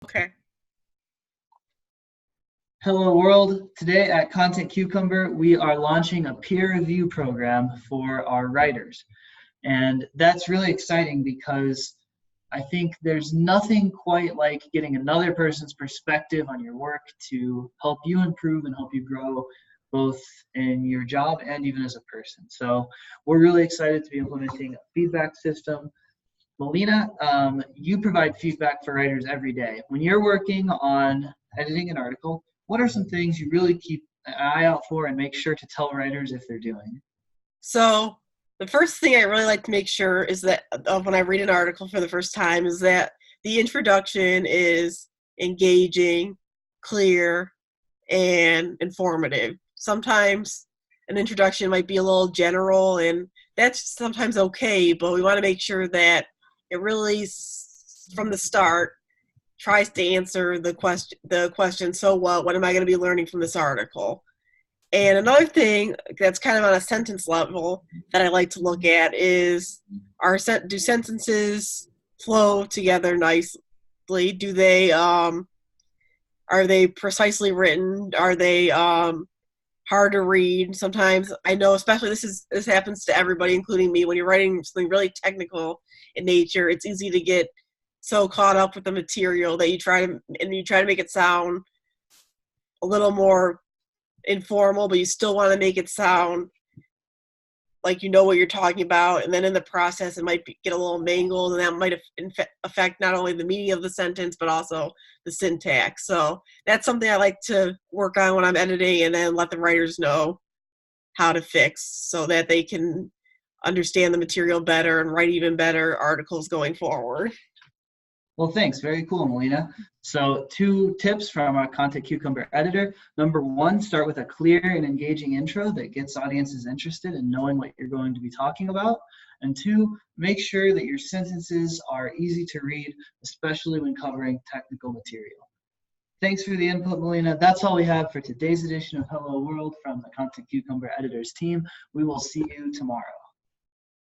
Okay. Hello world. Today at Content Cucumber, we are launching a peer review program for our writers. And that's really exciting because I think there's nothing quite like getting another person's perspective on your work to help you improve and help you grow both in your job and even as a person. So we're really excited to be implementing a feedback system. Melina, you provide feedback for writers every day. When you're working on editing an article, what are some things you really keep an eye out for and make sure to tell writers if they're doing? So the first thing I really like to make sure is that when I read an article for the first time is that the introduction is engaging, clear, and informative. Sometimes an introduction might be a little general, and that's sometimes okay, but we want to make sure that it really, from the start, tries to answer the question, so what am I going to be learning from this article? And another thing that's kind of on a sentence level that I like to look at is, do sentences flow together nicely? Do they are they precisely written? Are they hard to read? Sometimes I know, especially this happens to everybody, including me. When you're writing something really technical in nature, it's easy to get so caught up with the material that you try to make it sound a little more informal, but you still want to make it sound like you know what you're talking about. And then in the process, it might get a little mangled, and that might affect not only the meaning of the sentence, but also the syntax. So that's something I like to work on when I'm editing, and then let the writers know how to fix so that they can understand the material better and write even better articles going forward. Well, thanks. Very cool, Melina. So 2 tips from our Content Cucumber editor. Number 1, start with a clear and engaging intro that gets audiences interested in knowing what you're going to be talking about. And 2, make sure that your sentences are easy to read, especially when covering technical material. Thanks for the input, Melina. That's all we have for today's edition of Hello World from the Content Cucumber editors team. We will see you tomorrow.